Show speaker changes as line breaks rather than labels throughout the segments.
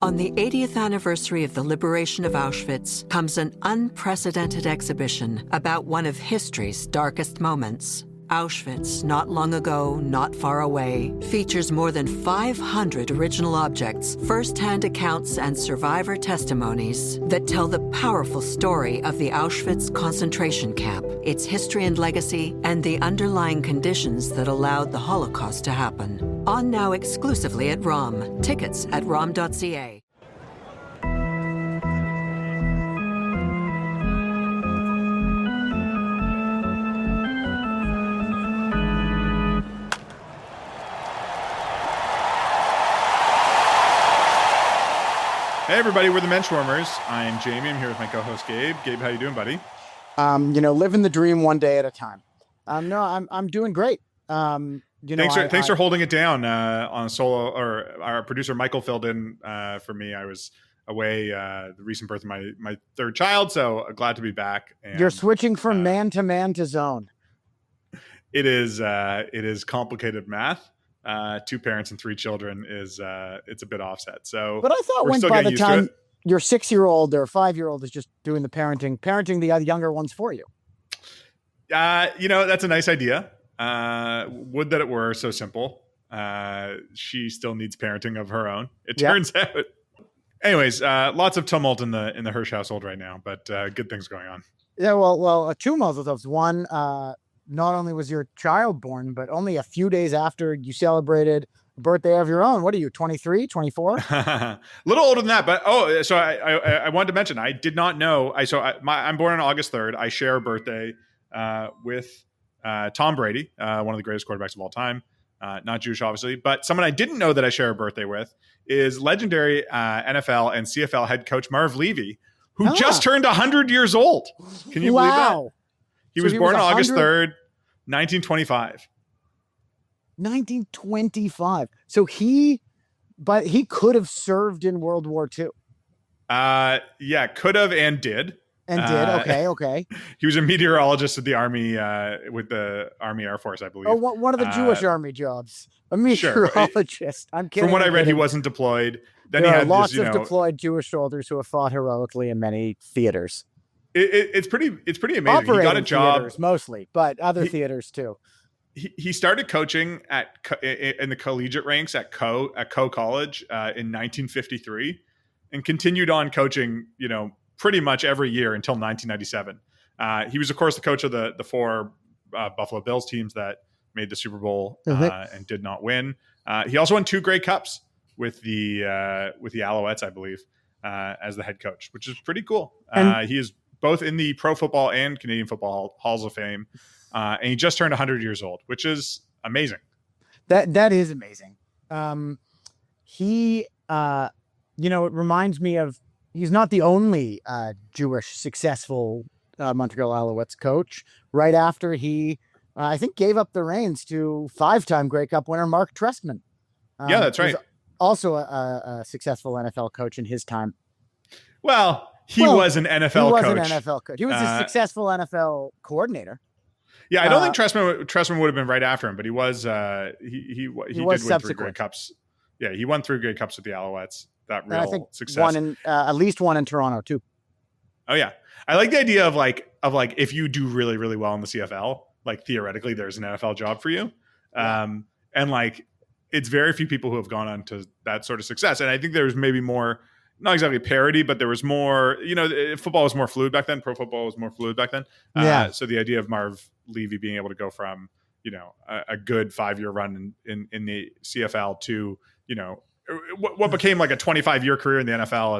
On the 80th anniversary of the liberation of Auschwitz comes an unprecedented exhibition about one of history's darkest moments. Auschwitz, not long ago, not far away, features more than 500 original objects, first-hand accounts, and survivor testimonies that tell the powerful story of the Auschwitz concentration camp, its history and legacy, and the underlying conditions that allowed the Holocaust to happen. On now exclusively at ROM. Tickets at rom.ca.
Hey everybody, we're the Menschwarmers. I'm Jamie. I'm here with my co-host Gabe. Gabe, how you doing, buddy?
Living the dream one day at a time. I'm doing great.
Thanks for holding it down on solo. Or our producer Michael filled in for me. I was away the recent birth of my third child, so glad to be back. And,
you're switching from man to zone.
It is complicated math. 2 parents and 3 children is it's a bit offset. So,
but I thought when by the time your 6-year-old or 5-year-old is just doing the parenting the younger ones for you.
That's a nice idea. Would that it were so simple. She still needs parenting of her own. It turns out. Anyways, lots of tumult in the Hirsh household right now, but good things going on.
Yeah, well, 2 Mazel-tovs. One, not only was your child born, but only a few days after you celebrated a birthday of your own. What are you, 23, 24?
A little older than that, but so I wanted to mention, I did not know. I'm born on August 3rd. I share a birthday with Tom Brady, one of the greatest quarterbacks of all time. Not Jewish, obviously, but someone I didn't know that I share a birthday with is legendary NFL and CFL head coach Marv Levy, who just turned 100 years old. Can you believe that? He was born on August 3rd, 1925.
1925. So he could have served in World War II.
Yeah, could have and did.
And did. Okay.
He was a meteorologist with the Army, with the Army Air Force, I believe.
Oh, one of the Jewish Army jobs. A meteorologist. Sure. I'm kidding.
From what I read, he wasn't deployed. Then
there
he
are
had
lots of deployed Jewish soldiers who have fought heroically in many theaters.
It's pretty amazing.
Operating
he got a job
theaters mostly, but other theaters too.
He started coaching in the collegiate ranks at Coe College in 1953, and continued on coaching, pretty much every year until 1997. He was, of course, the coach of the 4 Buffalo Bills teams that made the Super Bowl and did not win. He also won 2 Grey Cups with the Alouettes, I believe, as the head coach, which is pretty cool. He is both in the Pro Football and Canadian Football Halls of Fame, and he just turned 100 years old, which is amazing.
That is amazing. It reminds me of, he's not the only Jewish successful Montreal Alouettes coach. Right after he, I think, gave up the reins to 5-time Grey Cup winner Mark Trestman.
Yeah, that's right.
Also a successful NFL coach in his time.
Well, he was an NFL coach.
He was an NFL coach. He was a successful NFL coordinator.
Yeah, I don't think Trestman would have been right after him, but he was. He did win 3 Grey Cups. Yeah, he won 3 Grey Cups with the Alouettes. That real
I think
success.
At least one in Toronto too.
Oh yeah, I like the idea of if you do really, really well in the CFL, like theoretically there's an NFL job for you, and it's very few people who have gone on to that sort of success. And I think there's maybe more, not exactly parity, but there was more. Football was more fluid back then. Pro football was more fluid back then. So the idea of Marv Levy being able to go from a good 5-year run in the CFL to what became like a 25-year career in the NFL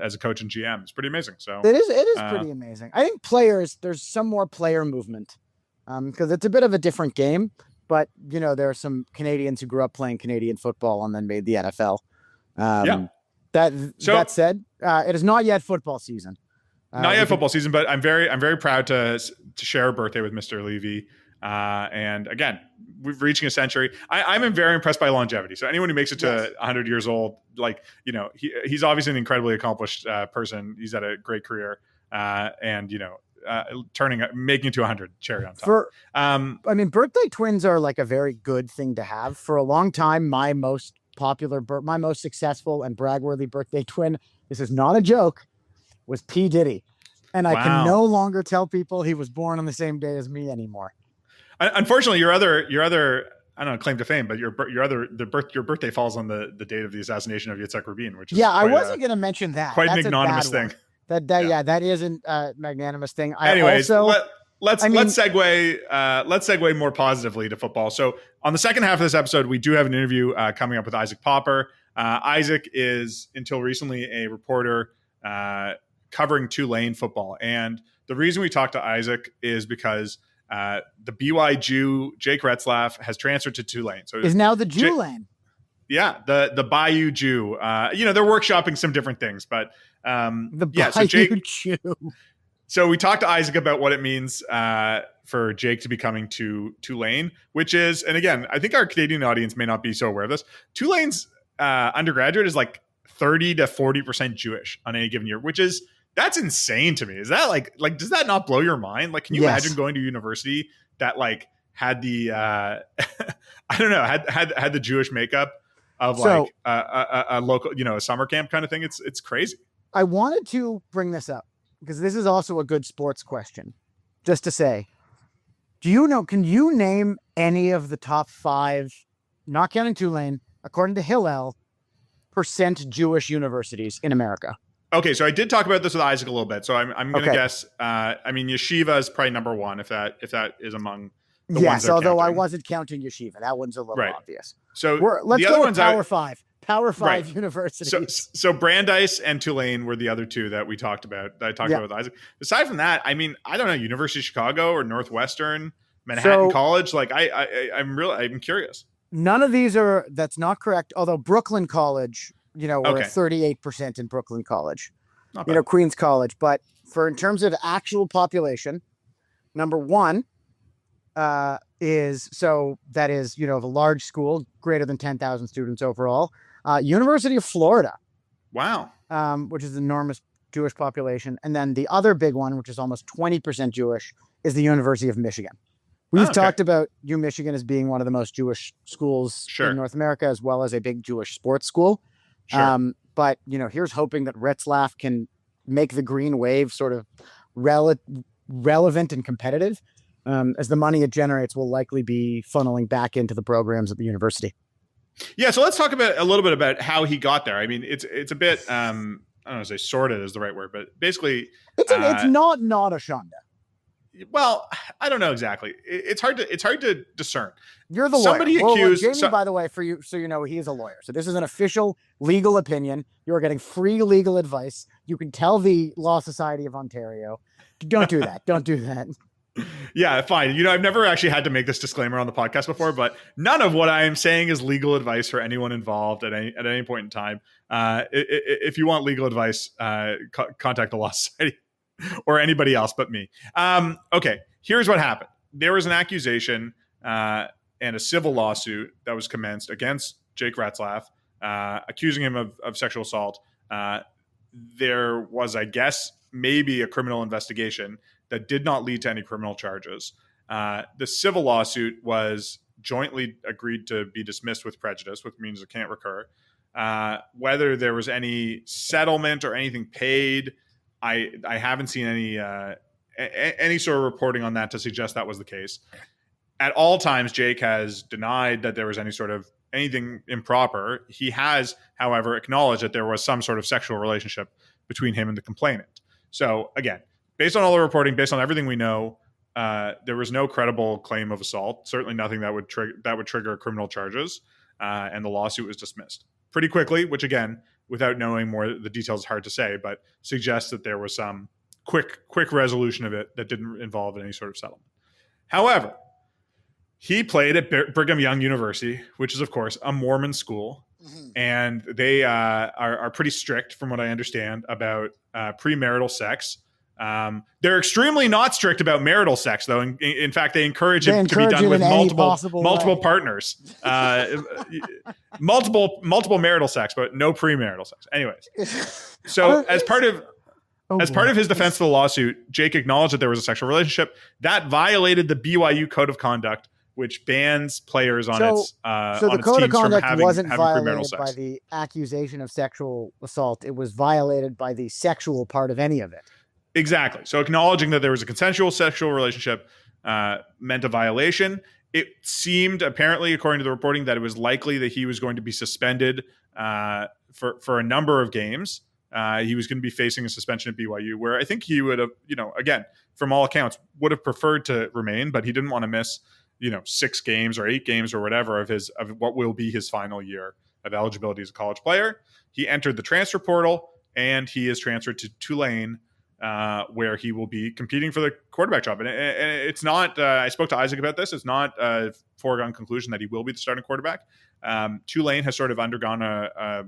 as a coach and GM is pretty amazing. So
it is pretty amazing. I think there's some more player movement because it's a bit of a different game. But there are some Canadians who grew up playing Canadian football and then made the NFL. That said, it is not yet football season.
Not yet football season, but I'm very proud to share a birthday with Mr. Levy. And again, we're reaching a century. I'm very impressed by longevity. So anyone who makes it to 100 years old, he's obviously an incredibly accomplished person. He's had a great career, and making it to 100, cherry on top.
Birthday twins are like a very good thing to have. For a long time, my most my most successful and bragworthy birthday twin, this is not a joke, was P. Diddy. And I can no longer tell people he was born on the same day as me anymore.
Unfortunately, your other, I don't know, claim to fame, but your birthday falls on the date of the assassination of Yitzhak Rabin, which is
I wasn't going to mention that.
Quite an ignominious thing.
That isn't a magnanimous thing.
Anyways, let's segue more positively to football. So on the second half of this episode, we do have an interview coming up with Isaac Popper. Isaac is until recently a reporter covering Tulane football, and the reason we talked to Isaac is because the BYU Jew Jake Retzlaff has transferred to Tulane. So
is now the Jewland.
The Bayou Jew. They're workshopping some different things, but
Bayou Jew.
So we talked to Isaac about what it means for Jake to be coming to Tulane, which is, and again, I think our Canadian audience may not be so aware of this. Tulane's undergraduate is like 30 to 40% Jewish on any given year, that's insane to me. Is that like does that not blow your mind? Like, can you imagine going to a university that like had the I don't know, had the Jewish makeup of a local, a summer camp kind of thing? It's crazy.
I wanted to bring this up because this is also a good sports question. Just to say, can you name any of the top 5, not counting Tulane, according to Hillel, % Jewish universities in America?
Okay, so I did talk about this with Isaac a little bit. So I'm going to guess. Yeshiva is probably number 1 if that is among the ones.
Yes, although I wasn't counting Yeshiva. That one's a little obvious.
So
let's go with Power 5. Power 5 universities.
So Brandeis and Tulane were the other 2 that we talked about. That I talked about with Isaac. Aside from that, I don't know, University of Chicago or Northwestern, Manhattan College. Like I'm curious.
None of these that's not correct. Although Brooklyn College, we're at 38% in Brooklyn College, Queens College. But in terms of actual population, number 1 is a large school, greater than 10,000 students overall. University of Florida.
Wow.
Which is an enormous Jewish population. And then the other big one, which is almost 20% Jewish, is the University of Michigan. We've talked about Michigan as being one of the most Jewish schools in North America, as well as a big Jewish sports school. Sure. But here's hoping that Retzlaff can make the green wave sort of relevant and competitive, as the money it generates will likely be funneling back into the programs at the university.
Yeah, so let's talk a little bit about how he got there. I mean, it's a bit I don't know if say sorted is the right word, but basically
it's not a shanda.
Well, I don't know exactly. It's hard to discern.
You're the
somebody
lawyer.
accused.
Jamie, by the way, for you, so he is a lawyer. So this is an official legal opinion. You are getting free legal advice. You can tell the Law Society of Ontario. Don't do that. Don't do that.
Yeah, fine. I've never actually had to make this disclaimer on the podcast before, but none of what I am saying is legal advice for anyone involved at any point in time. If you want legal advice, contact the Law Society. Or anybody else but me. Okay, here's what happened. There was an accusation and a civil lawsuit that was commenced against Jake Retzlaff, accusing him of sexual assault. There was, I guess, maybe a criminal investigation that did not lead to any criminal charges. The civil lawsuit was jointly agreed to be dismissed with prejudice, which means it can't recur. Whether there was any settlement or anything paid, I haven't seen any sort of reporting on that to suggest that was the case. At all times, Jake has denied that there was anything improper. He has, however, acknowledged that there was some sort of sexual relationship between him and the complainant. So again, based on all the reporting, based on everything we know, there was no credible claim of assault. Certainly nothing that would trigger criminal charges, and the lawsuit was dismissed pretty quickly. Which again, without knowing more, the details is hard to say, but suggests that there was some quick resolution of it that didn't involve any sort of settlement. However, he played at Brigham Young University, which is, of course, a Mormon school. Mm-hmm. And they are pretty strict, from what I understand, about premarital sex. They're extremely not strict about marital sex, though. In fact, they encourage it to be done with multiple partners, multiple marital sex, but no premarital sex. Anyways, so as part of his defense of the lawsuit, Jake acknowledged that there was a sexual relationship that violated the BYU Code of Conduct, which bans players on
So
its
the
on its
code of
teams from
conduct wasn't
having premarital
violated by
sex.
the accusation of sexual assault. It was violated by the sexual part of any of it.
Exactly. So acknowledging that there was a consensual sexual relationship meant a violation. It seemed, apparently, according to the reporting, that it was likely that he was going to be suspended for a number of games. He was going to be facing a suspension at BYU, where I think he would have, again, from all accounts, would have preferred to remain, but he didn't want to miss, 6 games or 8 games or whatever of what will be his final year of eligibility as a college player. He entered the transfer portal, and he is transferred to Tulane, where he will be competing for the quarterback job. And it's not, I spoke to Isaac about this, it's not a foregone conclusion that he will be the starting quarterback. Tulane has sort of undergone a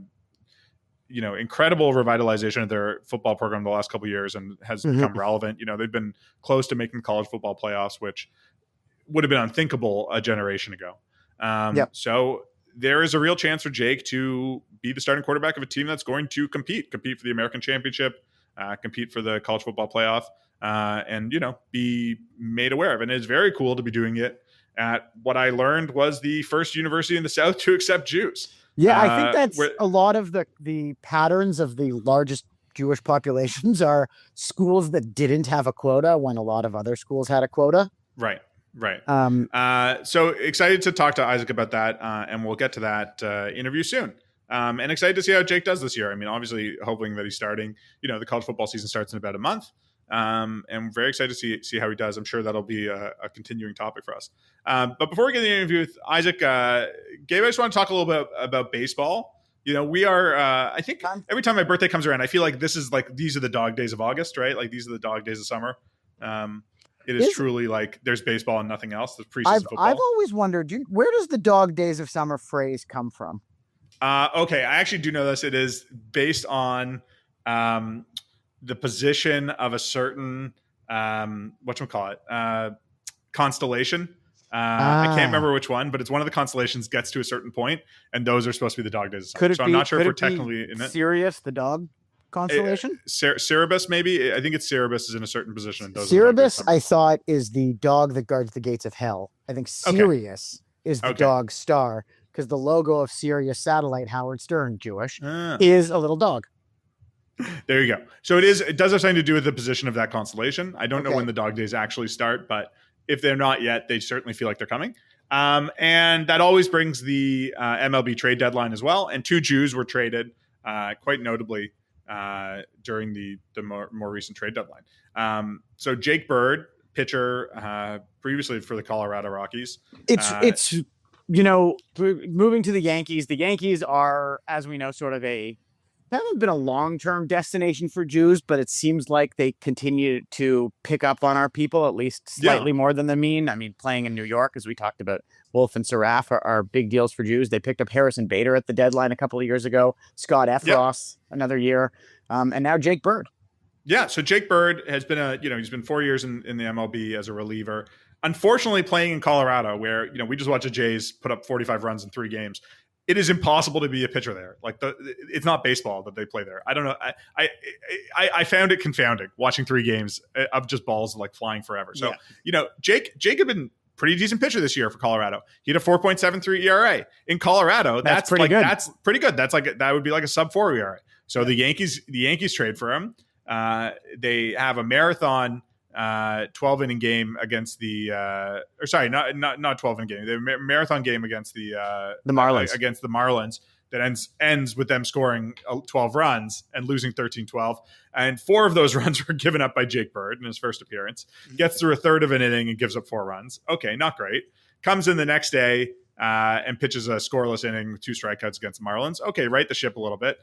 incredible revitalization of their football program the last couple of years and has become relevant. They've been close to making the college football playoffs, which would have been unthinkable a generation ago. So there is a real chance for Jake to be the starting quarterback of a team that's going to compete for the American championship, compete for the college football playoff, and be made aware of. And it's very cool to be doing it at what I learned was the first university in the South to accept Jews.
Yeah, I think that's a lot of the patterns of the largest Jewish populations are schools that didn't have a quota when a lot of other schools had a quota.
Right. So excited to talk to Isaac about that, and we'll get to that interview soon. And excited to see how Jake does this year. I mean, obviously hoping that he's starting. The college football season starts in about a month. And very excited to see how he does. I'm sure that'll be a continuing topic for us. But before we get to the interview with Isaac, Gabe, I just want to talk a little bit about baseball. We are, I think every time my birthday comes around, I feel like these are the dog days of August, right? Like these are the dog days of summer. It is truly like there's baseball and nothing else. There's preseason football.
I've always wondered, where does the dog days of summer phrase come from?
Okay, I actually do know this. It is based on the position of a certain constellation. I can't remember which one, but it's one of the constellations gets to a certain point, and those are supposed to be the dog days of summer. I'm not sure if we're technically in it.
Sirius, the dog constellation?
Cerberus, maybe. I think it's Cerberus is in a certain position.
Cerberus, I thought, is the dog that guards the gates of hell. I think Sirius is the dog star, because the logo of Sirius Satellite, Howard Stern, Jewish, is a little dog.
There you go. So it does have something to do with the position of that constellation. I don't know when the dog days actually start, but if they're not yet, they certainly feel like they're coming. And that always brings the MLB trade deadline as well. And 2 Jews were traded quite notably during the more recent trade deadline. So Jake Bird, pitcher previously for the Colorado Rockies.
It's moving to the Yankees. The Yankees are, as we know, sort of haven't been a long-term destination for Jews, but it seems like they continue to pick up on our people, at least slightly more than the mean. I mean, playing in New York, as we talked about, Wolf and Saraf are big deals for Jews. They picked up Harrison Bader at the deadline a couple of years ago, Scott Efros another year, and now Jake Bird.
Yeah, so Jake Bird has been he's been 4 years in the MLB as a reliever. Unfortunately, playing in Colorado, where we just watched the Jays put up 45 runs in 3 games. It is impossible to be a pitcher there. Like it's not baseball that they play there. I don't know. I found it confounding watching 3 games of just balls like flying forever. So Jake had been pretty decent pitcher this year for Colorado. He had a 4.73 ERA in Colorado. That's pretty good. That's pretty good. That would be like a sub 4 ERA. So the Yankees trade for him. They have a marathon 12-inning game against not 12-inning game. The marathon game against the Marlins that ends with them scoring 12 runs and losing 13-12. And 4 of those runs were given up by Jake Bird in his first appearance. Gets through a third of an inning and gives up 4 runs. Okay, not great. Comes in the next day and pitches a scoreless inning with 2 strikeouts against the Marlins. Okay, right the ship a little bit.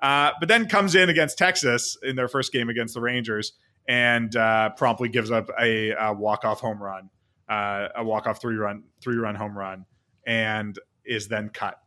But then comes in against Texas in their first game against the Rangers and promptly gives up a walk-off home run, a walk-off three-run home run, and is then cut.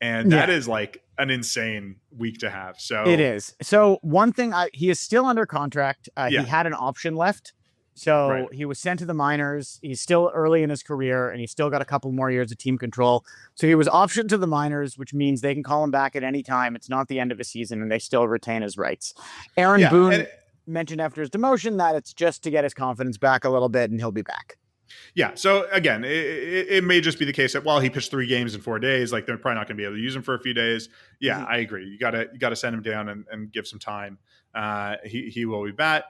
And that is like an insane week to have. So
it is. So one thing, he is still under contract. He had an option left. So he was sent to the minors. He's still early in his career, and he's still got a couple more years of team control. So he was optioned to the minors, which means they can call him back at any time. It's not the end of his season, and they still retain his rights. Aaron Boone mentioned after his demotion that it's just to get his confidence back a little bit, and he'll be back.
Yeah. So again, it may just be the case that, well, he pitched 3 games in 4 days. Like they're probably not going to be able to use him for a few days. Yeah, I agree. You gotta send him down and give some time. He will be back.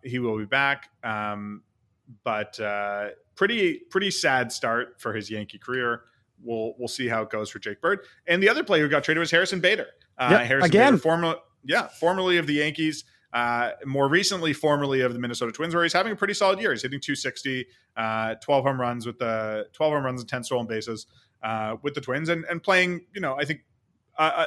He will be back. But pretty sad start for his Yankee career. We'll see how it goes for Jake Bird. And the other player who got traded was Harrison Bader. Harrison Bader, formerly of the Yankees. More recently, formerly of the Minnesota Twins, where he's having a pretty solid year. He's hitting 260, 12 home runs and 10 stolen bases with the Twins, and playing, I think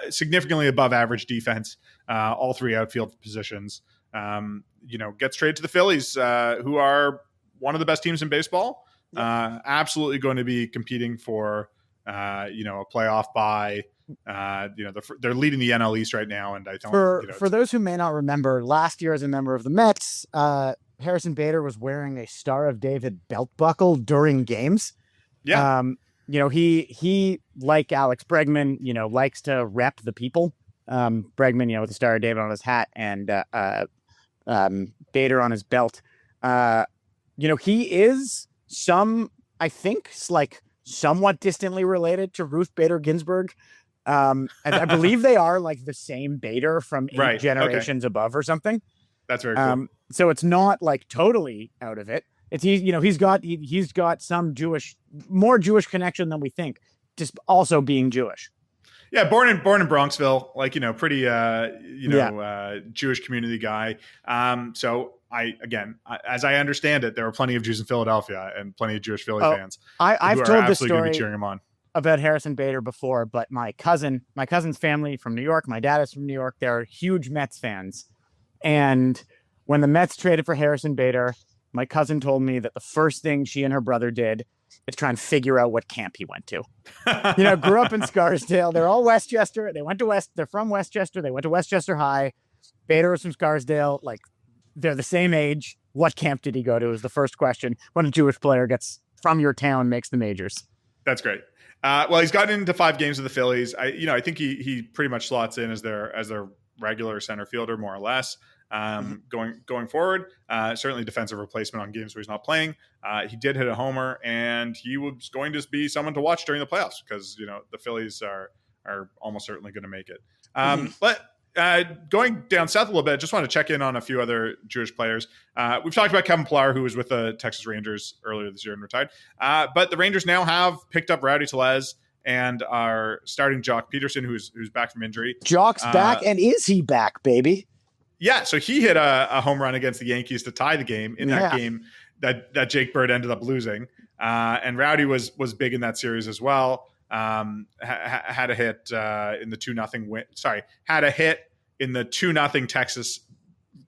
significantly above average defense, all 3 outfield positions. Gets traded to the Phillies, who are one of the best teams in baseball. Absolutely going to be competing for a playoff bye. They're leading the NL East right now, and I don't.
For those who may not remember, last year as a member of the Mets, Harrison Bader was wearing a Star of David belt buckle during games.
Yeah.
He like Alex Bregman, likes to rep the people. Bregman, with the Star of David on his hat and Bader on his belt. He is I think, somewhat distantly related to Ruth Bader Ginsburg. And I believe they are like the same Bader from 8 generations above or something.
That's very cool.
So it's not like totally out of it. It's he's got some more Jewish connection than we think, just also being Jewish.
Yeah, born in Bronxville, pretty Jewish community guy. So as I understand it, there are plenty of Jews in Philadelphia and plenty of Jewish Philly fans.
I've told this story
cheering him on
about Harrison Bader before, but my cousin's family from New York, my dad is from New York. They're huge Mets fans. And when the Mets traded for Harrison Bader, my cousin told me that the first thing she and her brother did is try and figure out what camp he went to. Grew up in Scarsdale. They're all Westchester. They're from Westchester. They went to Westchester High. Bader was from Scarsdale. They're the same age. What camp did he go to is the first question when a Jewish player gets from your town, makes the majors.
That's great. Well, he's gotten into 5 games with the Phillies. I think he pretty much slots in as their regular center fielder, more or less. Going forward, certainly defensive replacement on games where he's not playing. He did hit a homer, and he was going to be someone to watch during the playoffs because the Phillies are almost certainly going to make it. But going down south a little bit, I just want to check in on a few other Jewish players. We've talked about Kevin Pillar, who was with the Texas Rangers earlier this year and retired. But the Rangers now have picked up Rowdy Tellez and are starting Jock Peterson, who's back from injury.
Jock's back, and is he back, baby?
Yeah, so he hit a home run against the Yankees to tie the game in that game that Jake Bird ended up losing. And Rowdy was big in that series as well. Had a hit in the 2-0 win. Sorry, had a hit in the 2-0 Texas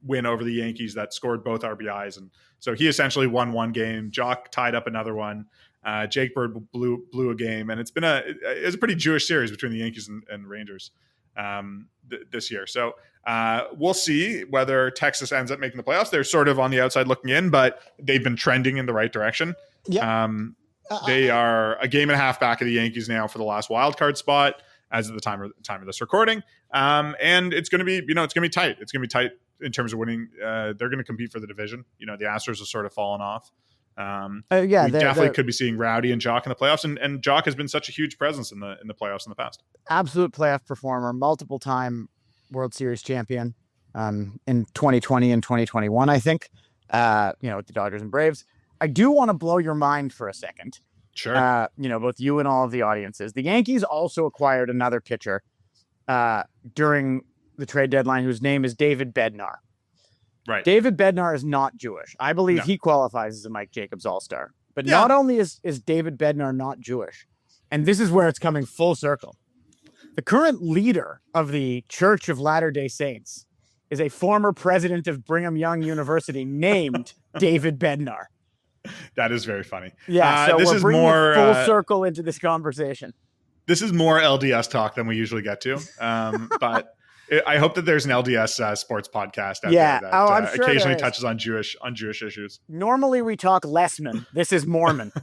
win over the Yankees that scored both RBIs, and so he essentially won one game. Jock tied up another one. Jake Bird blew a game, and it was a pretty Jewish series between the Yankees and Rangers this year. So we'll see whether Texas ends up making the playoffs. They're sort of on the outside looking in, but they've been trending in the right direction.
Yeah.
They are a game and a half back of the Yankees now for the last wild card spot as of the time of this recording. And it's going to be, it's going to be tight. It's going to be tight in terms of winning. They're going to compete for the division. The Astros have sort of fallen off. We definitely could be seeing Rowdy and Jock in the playoffs, and Jock has been such a huge presence in the playoffs in the past.
Absolute playoff performer, multiple time World Series champion, in 2020 and 2021, I think, with the Dodgers and Braves. I do want to blow your mind for a second.
Sure.
Both you and all of the audiences. The Yankees also acquired another pitcher during the trade deadline whose name is David Bednar.
Right.
David Bednar is not Jewish. I believe he qualifies as a Mike Jacobs All-Star. But not only is David Bednar not Jewish, and this is where it's coming full circle. The current leader of the Church of Latter-day Saints is a former president of Brigham Young University named David Bednar.
That is very funny.
Yeah, so we're bringing it full circle into this conversation.
This is more LDS talk than we usually get to, but I hope that there's an LDS sports podcast out there that
I'm sure
occasionally touches on Jewish issues.
Normally we talk Lessman. This is Mormon.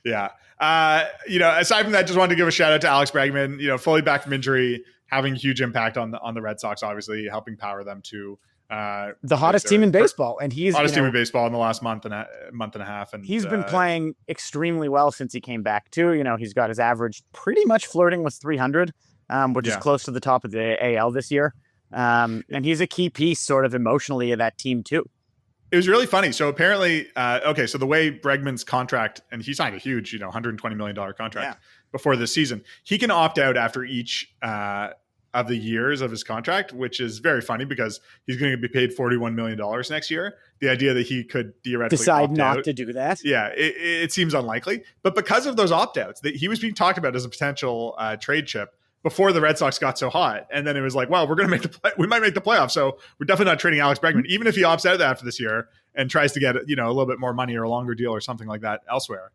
Yeah. Aside from that, just wanted to give a shout out to Alex Bregman, fully back from injury, having a huge impact on the Red Sox, obviously helping power them to
The hottest team in baseball, and he's
hottest team in baseball in the last month and a half. And
he's been playing extremely well since he came back too. He's got his average pretty much flirting with 300, which is close to the top of the AL this year. And he's a key piece sort of emotionally of that team too.
It was really funny. So apparently, so the way Bregman's contract, and he signed a huge, $120 million contract before this season, he can opt out after each of the years of his contract, which is very funny because he's going to be paid $41 million next year. The idea that he could theoretically
decide
opt
not
out,
to do that.
Yeah, it seems unlikely. But because of those opt-outs, he was being talked about as a potential trade chip before the Red Sox got so hot. And then it was like, well, we're going to we might make the playoffs. So we're definitely not trading Alex Bregman, even if he opts out after this year and tries to get, a little bit more money or a longer deal or something like that elsewhere.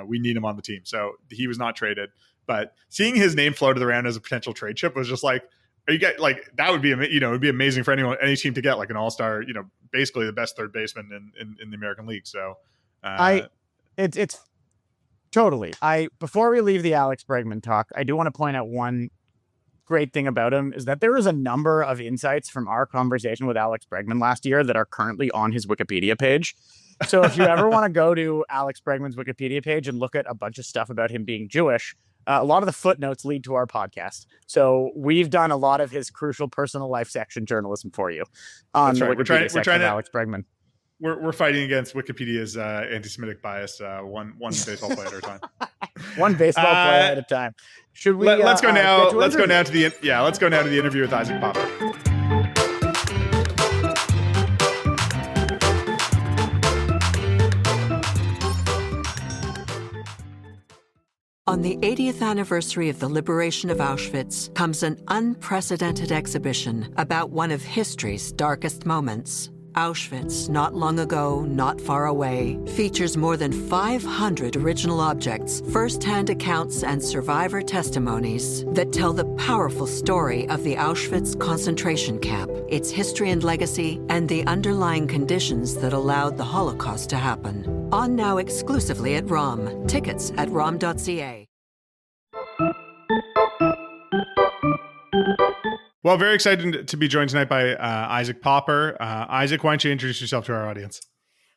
We need him on the team. So he was not traded. But seeing his name floated around as a potential trade chip was just like, that would be, it'd be amazing for any team to get like an all-star, basically the best third baseman in the American League. So
it's totally. Before we leave the Alex Bregman talk, I do want to point out one great thing about him is that there is a number of insights from our conversation with Alex Bregman last year that are currently on his Wikipedia page. So if you ever want to go to Alex Bregman's Wikipedia page and look at a bunch of stuff about him being Jewish, a lot of the footnotes lead to our podcast. So we've done a lot of his crucial personal life section journalism for you on the Wikipedia section of Alex Bregman.
We're fighting against Wikipedia's anti-Semitic bias, one baseball player at a time.
One baseball player at a time. Should we?
Let's go now. Let's go now to the interview with Isaac Pulver.
On the 80th anniversary of the liberation of Auschwitz comes an unprecedented exhibition about one of history's darkest moments. Auschwitz, not long ago, not far away, features more than 500 original objects, first-hand accounts, and survivor testimonies that tell the powerful story of the Auschwitz concentration camp, its history and legacy, and the underlying conditions that allowed the Holocaust to happen. On now exclusively at ROM. Tickets at rom.ca.
Well, very excited to be joined tonight by Isaac Pulver. Isaac, why don't you introduce yourself to our audience?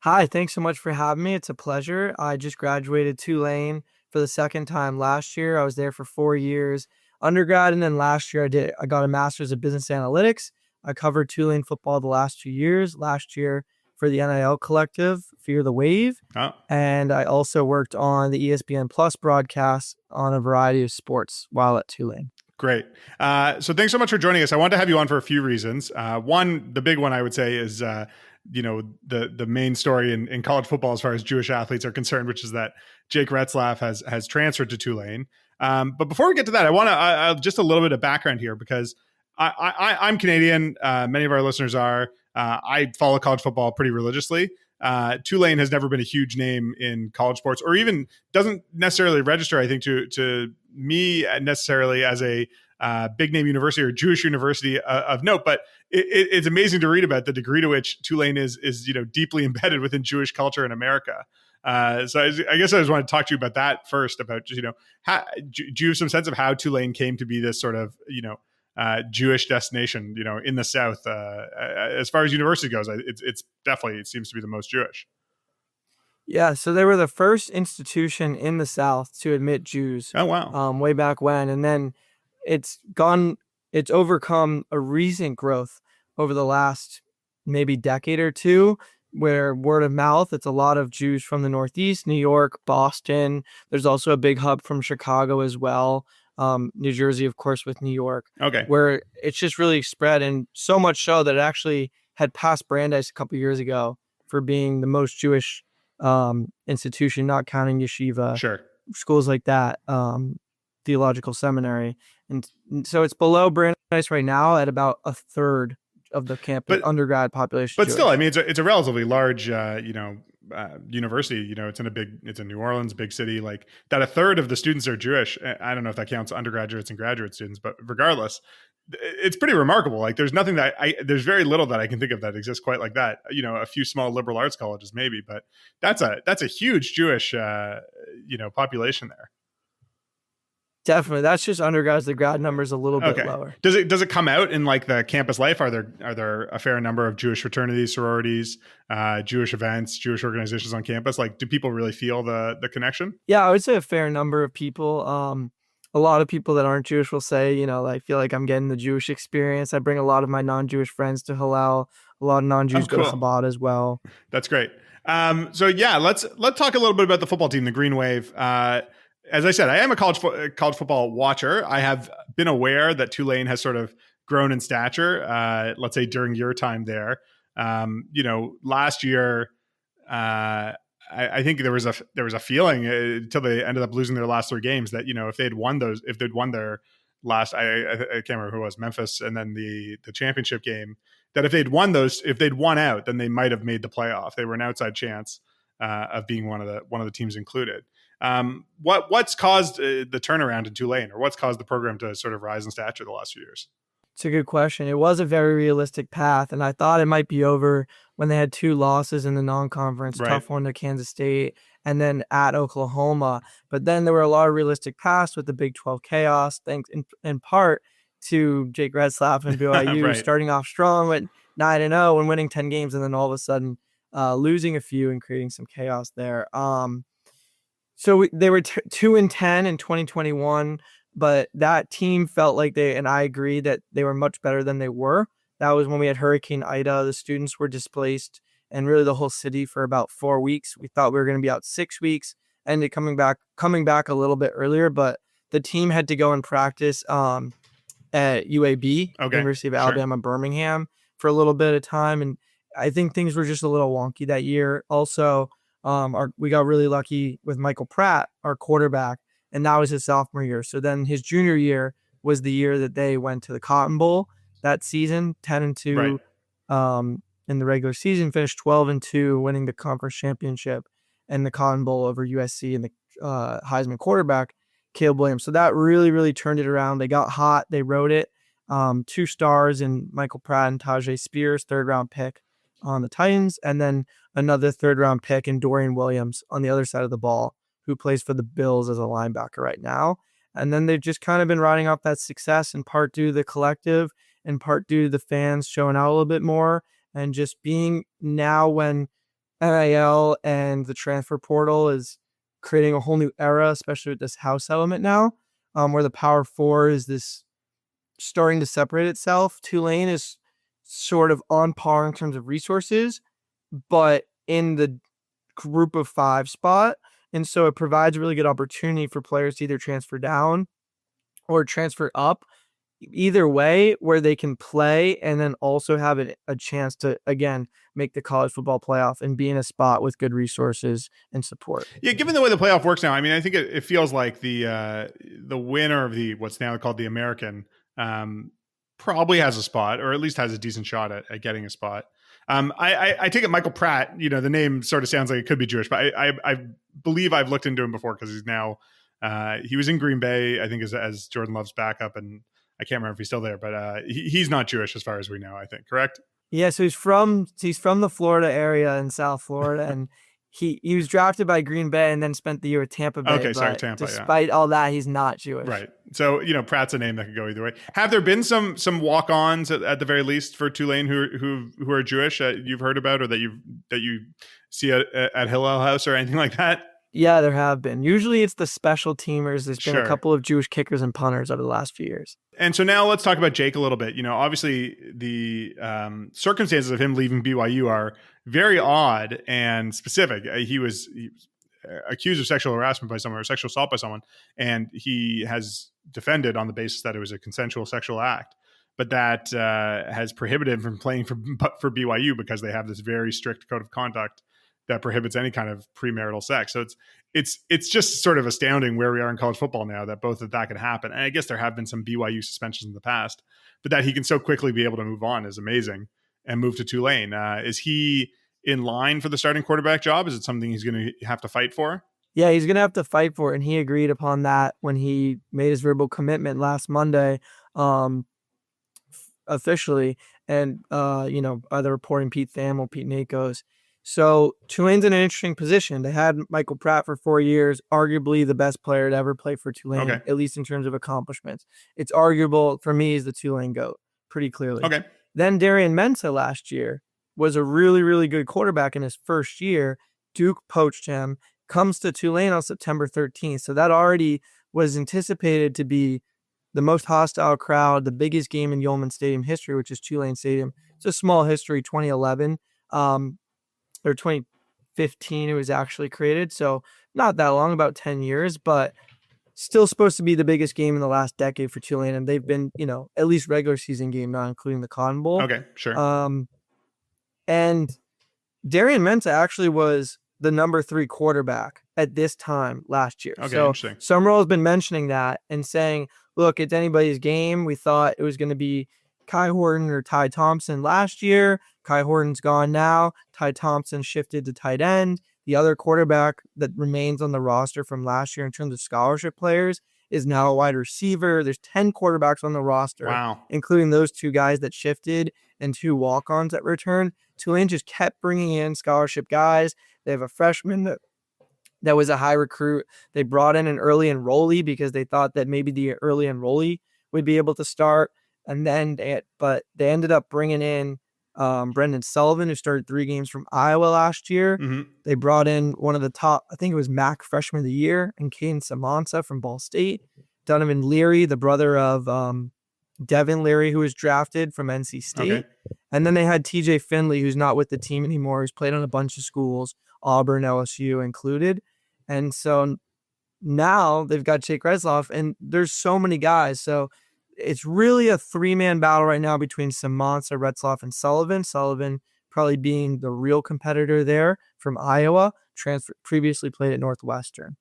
Hi, thanks so much for having me. It's a pleasure. I just graduated Tulane for the second time last year. I was there for 4 years undergrad, and then last year I got a master's of business analytics. I covered Tulane football the last 2 years. Last year for the NIL Collective, Fear the Wave. Oh. And I also worked on the ESPN Plus broadcast on a variety of sports while at Tulane.
Great. So thanks so much for joining us. I want to have you on for a few reasons. One, the big one I would say is, the main story in college football as far as Jewish athletes are concerned, which is that Jake Retzlaff has transferred to Tulane. But before we get to that, I want to just a little bit of background here because I'm Canadian. Many of our listeners are. I follow college football pretty religiously. Tulane has never been a huge name in college sports, or even doesn't necessarily register, I think, to me necessarily as a big name university or Jewish university of note. But it's amazing to read about the degree to which Tulane is deeply embedded within Jewish culture in America. So I guess I just want to talk to you about that first, about just, how, do you have some sense of how Tulane came to be this sort of, Jewish destination, in the South, as far as university goes? It's definitely, it seems to be the most Jewish.
Yeah, so they were the first institution in the South to admit Jews.
Oh, wow.
Way back when. And then it's overcome a recent growth over the last maybe decade or two, where word of mouth, it's a lot of Jews from the Northeast, New York, Boston. There's also a big hub from Chicago as well. New Jersey, of course, with New York.
Okay.
Where it's just really spread, and so much so that it actually had passed Brandeis a couple of years ago for being the most Jewish institution, not counting yeshiva,
sure,
schools like that, theological seminary. And so it's below Brandeis right now at about a third of the campus undergrad population.
But Jewish. Still, I mean, it's a relatively large, university. It's in New Orleans, big city. Like that, a third of the students are Jewish. I don't know if that counts undergraduates and graduate students, but regardless, it's pretty remarkable. Like there's very little that I can think of that exists quite like that. A few small liberal arts colleges maybe, but that's a huge Jewish, population there.
Definitely. That's just undergrads. The grad number is a little bit
Okay.
lower.
Does it come out in like the campus life? Are there a fair number of Jewish fraternities, sororities, Jewish events, Jewish organizations on campus? Like, do people really feel the connection?
Yeah, I would say a fair number of people. A lot of people that aren't Jewish will say, I feel like I'm getting the Jewish experience. I bring a lot of my non-Jewish friends to Hillel. A lot of non-Jews go to
Cool.
Chabad as well.
That's great. So yeah, let's talk a little bit about the football team, the Green Wave. As I said, I am a college football watcher. I have been aware that Tulane has sort of grown in stature. Let's say during your time there. Last year, I think there was a feeling until they ended up losing their last 3 games that if they'd won their last, I can't remember who it was, Memphis, and then the championship game, that if they'd won out, then they might have made the playoff. They were an outside chance of being one of the teams included. What's caused the turnaround in Tulane, or what's caused the program to sort of rise in stature the last few years?
It's a good question. It was a very realistic path, and I thought it might be over when they had 2 losses in the non-conference,
Right.
Tough one to Kansas State, and then at Oklahoma. But then there were a lot of realistic paths with the Big 12 chaos, thanks in part to Jake Retzlaff and BYU
Right.
starting off strong with 9-0 and winning 10 games, and then all of a sudden losing a few and creating some chaos there. So they were 2-10 in 2021. But that team felt like and I agree that they were much better than they were. That was when we had Hurricane Ida. The students were displaced, and really the whole city for about 4 weeks. We thought we were going to be out 6 weeks, ended coming back a little bit earlier. But the team had to go and practice at UAB, University of Alabama, Birmingham, for a little bit of time. And I think things were just a little wonky that year. Also, we got really lucky with Michael Pratt, our quarterback. And that was his sophomore year. So then his junior year was the year that they went to the Cotton Bowl that season, 10-2 in the regular season, finished 12-2, winning the conference championship and the Cotton Bowl over USC and the Heisman quarterback, Caleb Williams. So that really, really turned it around. They got hot. They rode it. 2 stars in Michael Pratt and Tajay Spears, 3rd-round pick on the Titans, and then another 3rd-round pick in Dorian Williams on the other side of the ball, who plays for the Bills as a linebacker right now. And then they've just kind of been riding off that success, in part due to the collective, in part due to the fans showing out a little bit more, and just being now when NIL and the transfer portal is creating a whole new era, especially with this house element now, where the Power 4 is this starting to separate itself. Tulane is sort of on par in terms of resources, but in the group of 5 spot. And so it provides a really good opportunity for players to either transfer down or transfer up, either way, where they can play and then also have a chance to, again, make the college football playoff and be in a spot with good resources and support.
Yeah, given the way the playoff works now, I mean, I think it feels like the winner of what's now called the American probably has a spot, or at least has a decent shot at getting a spot. I take it Michael Pratt, the name sort of sounds like it could be Jewish, but I believe I've looked into him before because he's now, he was in Green Bay, I think, as Jordan Love's backup, and I can't remember if he's still there, but he's not Jewish as far as we know, I think, correct?
Yeah, so he's from the Florida area in South Florida, and he was drafted by Green Bay and then spent the year with Tampa Bay.
Okay, sorry, Tampa.
Despite all that, he's not Jewish.
Right. So Pratt's a name that could go either way. Have there been some walk-ons at the very least for Tulane who are Jewish you've heard about, or that you see at Hillel House or anything like that?
Yeah, there have been. Usually it's the special teamers. There's been a couple of Jewish kickers and punters over the last few years.
And so now let's talk about Jake a little bit. Obviously the circumstances of him leaving BYU are very odd and specific. He was accused of sexual harassment by someone, or sexual assault by someone, and he has defended on the basis that it was a consensual sexual act. But that has prohibited him from playing for BYU because they have this very strict code of conduct that prohibits any kind of premarital sex. So it's just sort of astounding where we are in college football now that both of that can happen. And I guess there have been some BYU suspensions in the past, but that he can so quickly be able to move on is amazing and move to Tulane. Is he in line for the starting quarterback job? Is it something he's going to have to fight for?
Yeah, he's going to have to fight for it. And he agreed upon that when he made his verbal commitment last Monday, officially. And, by the reporting Pete Thamel, Pete Nakos. So Tulane's in an interesting position. They had Michael Pratt for 4 years, arguably the best player to ever play for Tulane,
Okay.
at least in terms of accomplishments. It's arguable for me, he's the Tulane GOAT, pretty clearly.
Okay.
Then Darian Mensah last year was a really, really good quarterback in his first year. Duke poached him, comes to Tulane on September 13th. So that already was anticipated to be the most hostile crowd, the biggest game in Yulman Stadium history, which is Tulane Stadium. It's a small history, 2011. Or 2015 it was actually created, so not that long, about 10 years, but still supposed to be the biggest game in the last decade for Tulane, and they've been, at least regular season game, not including the Cotton Bowl.
Okay, sure.
And Darian Mensah actually was the number 3 quarterback at this time last year.
Okay,
so
interesting.
Summerall has been mentioning that and saying, look, it's anybody's game. We thought it was going to be Kai Horton or Ty Thompson last year. Kai Horton's gone now. Ty Thompson shifted to tight end. The other quarterback that remains on the roster from last year in terms of scholarship players is now a wide receiver. There's 10 quarterbacks on the roster,
Wow,
including those 2 guys that shifted and 2 walk-ons that returned. Tulane just kept bringing in scholarship guys. They have a freshman that was a high recruit. They brought in an early enrollee because they thought that maybe the early enrollee would be able to start. And then they ended up bringing in Brendan Sullivan, who started 3 games from Iowa last year.
Mm-hmm.
They brought in one of the top, I think it was MAC freshman of the year, and Caden Samansa from Ball State. Donovan Leary, the brother of Devin Leary, who was drafted from NC State.
Okay.
And then they had TJ Finley, who's not with the team anymore, who's played on a bunch of schools, Auburn, LSU included. And so now they've got Jake Retzlaff, and there's so many guys. So it's really a 3-man battle right now between Samansa, Retzlaff, and Sullivan. Sullivan probably being the real competitor there from Iowa, previously played at Northwestern.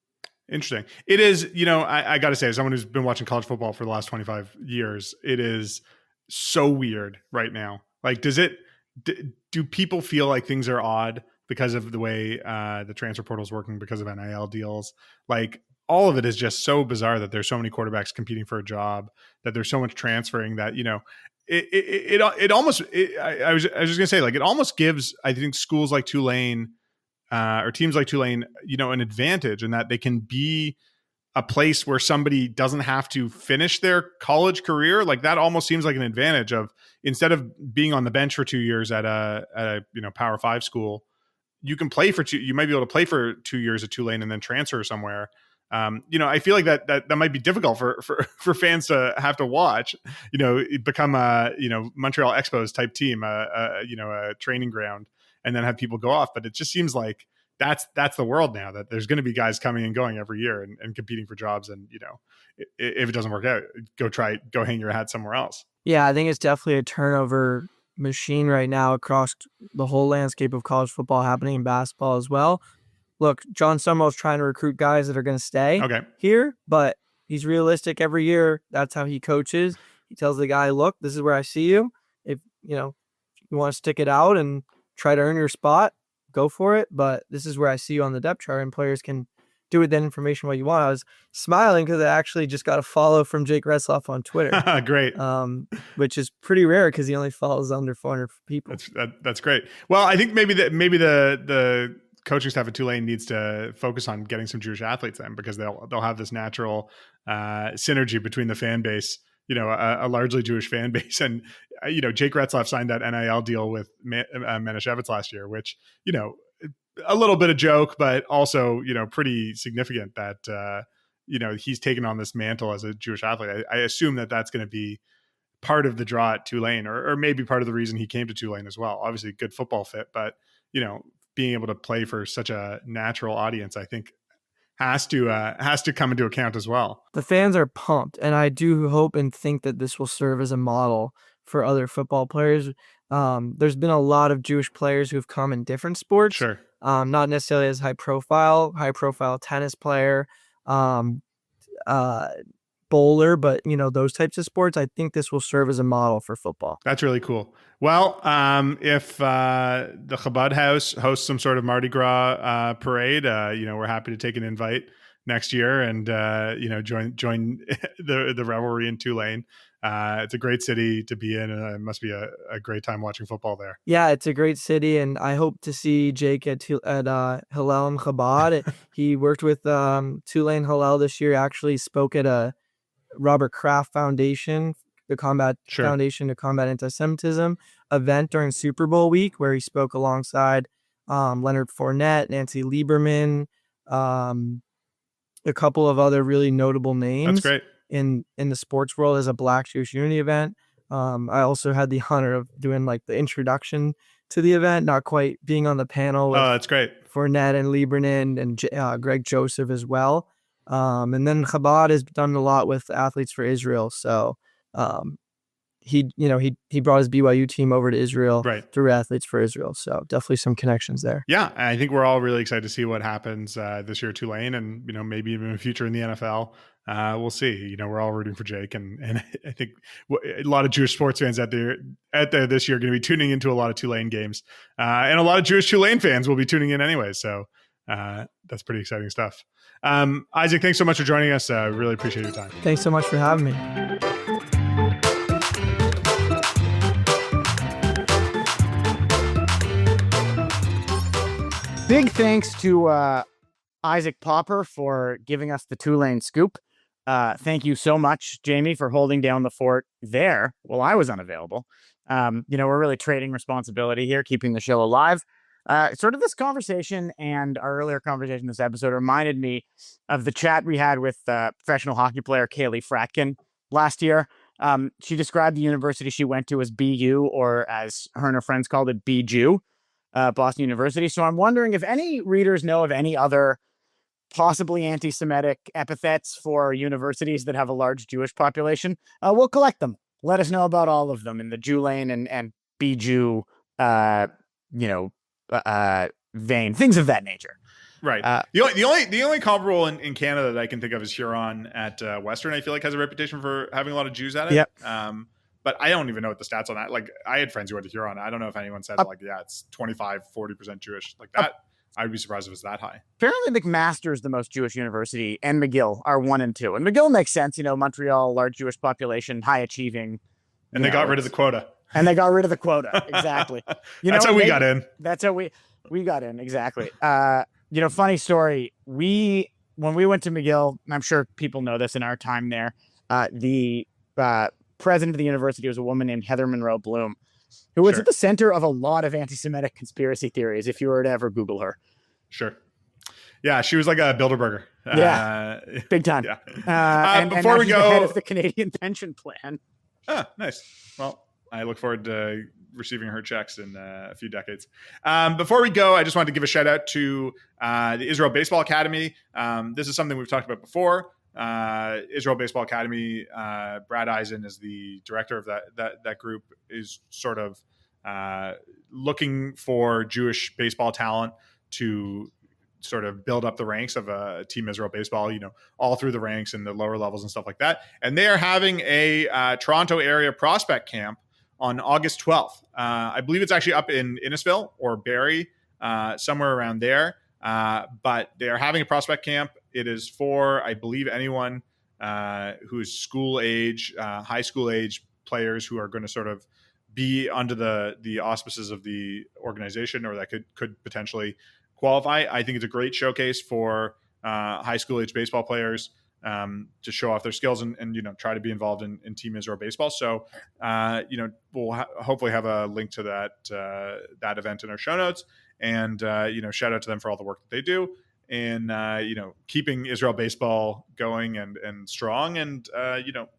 Interesting. It is, I got to say, as someone who's been watching college football for the last 25 years, it is so weird right now. Like, do people feel like things are odd because of the way the transfer portal is working, because of NIL deals? Like, all of it is just so bizarre that there's so many quarterbacks competing for a job, that there's so much transferring that, it almost, I was just gonna say, like, it almost gives, I think, schools like Tulane or teams like Tulane, an advantage in that they can be a place where somebody doesn't have to finish their college career. Like, that almost seems like an advantage of, instead of being on the bench for 2 years at a Power 5 school, you can play for you might be able to play for 2 years at Tulane and then transfer somewhere. I feel like that might be difficult for fans to have to watch, become a, Montreal Expos type team, a training ground, and then have people go off. But it just seems like that's the world now, that there's going to be guys coming and going every year and competing for jobs. And, if it doesn't work out, go hang your hat somewhere else.
Yeah, I think it's definitely a turnover machine right now across the whole landscape of college football, happening in basketball as well. Look, John Summerall's trying to recruit guys that are going to stay here, but he's realistic every year. That's how he coaches. He tells the guy, look, this is where I see you. If you want to stick it out and try to earn your spot, go for it. But this is where I see you on the depth chart, and players can do with that information what you want. I was smiling because I actually just got a follow from Jake Retzlaff on Twitter.
Great.
Which is pretty rare because he only follows under 400 people.
That's great. Well, I think maybe the coaching staff at Tulane needs to focus on getting some Jewish athletes then, because they'll have this natural synergy between the fan base, a largely Jewish fan base. And, Jake Retzlaff signed that NIL deal with Manischewitz last year, which, a little bit of joke, but also, pretty significant that, he's taken on this mantle as a Jewish athlete. I assume that that's going to be part of the draw at Tulane, or maybe part of the reason he came to Tulane as well. Obviously, good football fit, but, being able to play for such a natural audience, I think has to come into account as well.
The fans are pumped, and I do hope and think that this will serve as a model for other football players. There's been a lot of Jewish players who have come in different sports.
Sure.
Not necessarily as high profile tennis player, bowler, but those types of sports. I think this will serve as a model for football.
That's really cool. Well, if the Chabad House hosts some sort of Mardi Gras parade, we're happy to take an invite next year and join the revelry in Tulane. It's a great city to be in, and it must be a great time watching football there.
Yeah, it's a great city, and I hope to see Jake at Hillel and Chabad. He worked with Tulane Hillel this year. Actually spoke at a Robert Kraft Foundation, the Foundation to Combat Anti-Semitism event during Super Bowl week, where he spoke alongside Leonard Fournette, Nancy Lieberman, a couple of other really notable names.
That's great.
In the sports world as a Black Jewish Unity event. I also had the honor of doing like the introduction to the event, not quite being on the panel with
that's great.
Fournette and Lieberman and Greg Joseph as well. And then Chabad has done a lot with Athletes for Israel. So he brought his BYU team over to Israel through Athletes for Israel. So definitely some connections there.
Yeah, I think we're all really excited to see what happens this year at Tulane, and maybe even in the future in the NFL. We'll see. We're all rooting for Jake, and I think a lot of Jewish sports fans out there this year are going to be tuning into a lot of Tulane games, and a lot of Jewish Tulane fans will be tuning in anyway. So that's pretty exciting stuff. Isaac, thanks so much for joining us. Really appreciate your time.
Thanks so much for having me.
Big thanks to Isaac Popper for giving us the Tulane scoop. Thank you so much, Jamie, for holding down the fort there while I was unavailable. We're really trading responsibility here, keeping the show alive. Sort of this conversation and our earlier conversation this episode reminded me of the chat we had with professional hockey player Kaylee Fratkin last year. She described the university she went to as BU, or as her and her friends called it, BJU, Boston University. So I'm wondering if any readers know of any other possibly anti-Semitic epithets for universities that have a large Jewish population. We'll collect them. Let us know about all of them in the Jewlane and BJU, vein, things of that nature.
Right. The only comparable in Canada that I can think of is Huron at Western. I feel like has a reputation for having a lot of Jews at it.
Yep.
But I don't even know what the stats on that. Like, I had friends who went to Huron. I don't know if anyone said it's 25-40% Jewish like that. I'd be surprised if it's that high.
Apparently McMaster is the most Jewish university, and McGill are 1 and 2. And McGill makes sense. Montreal, large Jewish population, high achieving.
And they got rid of the quota.
And they got rid of the quota. Exactly.
That's how we got in.
That's how we got in. Exactly. Funny story. When we went to McGill, and I'm sure people know this in our time there, the president of the university was a woman named Heather Monroe Bloom, who was at the center of a lot of anti-Semitic conspiracy theories, if you were to ever Google her.
Sure. Yeah, she was like a Bilderberger.
Yeah, big time.
Yeah.
And
before we
she's
go,
the head of the Canadian pension plan.
Nice. Well, I look forward to receiving her checks in a few decades. Before we go, I just wanted to give a shout out to the Israel Baseball Academy. This is something we've talked about before. Israel Baseball Academy, Brad Eisen is the director of that group, is sort of looking for Jewish baseball talent to sort of build up the ranks of a Team Israel Baseball, all through the ranks and the lower levels and stuff like that. And they are having a Toronto area prospect camp on August 12th. I believe it's actually up in Innisfil or Barrie, somewhere around there. But they are having a prospect camp. It is for, I believe, anyone who's school age, high school age players who are going to sort of be under the auspices of the organization, or that could potentially qualify. I think it's a great showcase for high school age baseball players to show off their skills and try to be involved in Team Israel Baseball. So we'll hopefully have a link to that event in our show notes. And shout out to them for all the work that they do, and keeping Israel baseball going and strong, and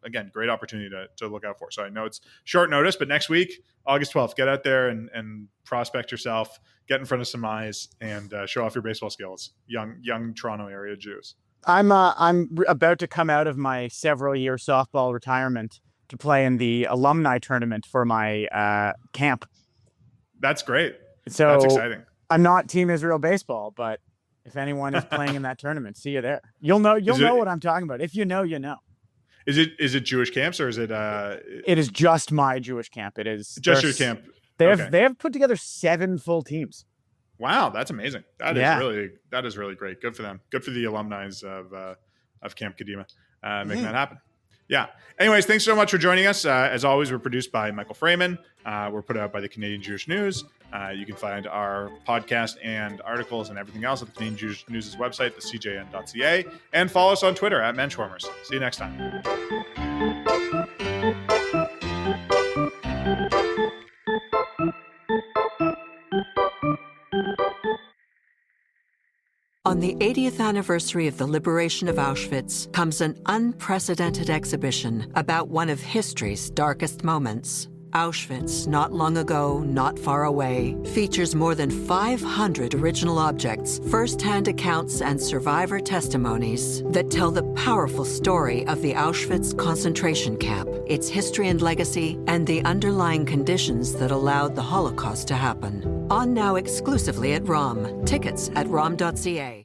again, great opportunity to look out for. So I know it's short notice, but next week, August 12th, get out there and prospect yourself, get in front of some eyes, and show off your baseball skills. Young Toronto area Jews.
I'm about to come out of my several-year softball retirement to play in the alumni tournament for my camp.
That's great.
So
that's exciting.
I'm not Team Israel Baseball, but if anyone is playing in that tournament, see you there. You'll know what I'm talking about. If you know, you know.
Is it Jewish camps, or is it?
It is just my Jewish camp. It is
just your camp.
They have put together 7 full teams.
Wow, that's amazing. That is really great. Good for them. Good for the alumni of Camp Kadima making that happen. Yeah. Anyways, thanks so much for joining us. As always, we're produced by Michael Fraiman. We're put out by the Canadian Jewish News. You can find our podcast and articles and everything else at the Canadian Jewish News' website, the cjn.ca. And follow us on Twitter at Menschwarmers. See you next time.
On the 80th anniversary of the liberation of Auschwitz comes an unprecedented exhibition about one of history's darkest moments. Auschwitz, Not Long Ago, Not Far Away, features more than 500 original objects, first-hand accounts, and survivor testimonies that tell the powerful story of the Auschwitz concentration camp, its history and legacy, and the underlying conditions that allowed the Holocaust to happen. On now exclusively at ROM. Tickets at rom.ca.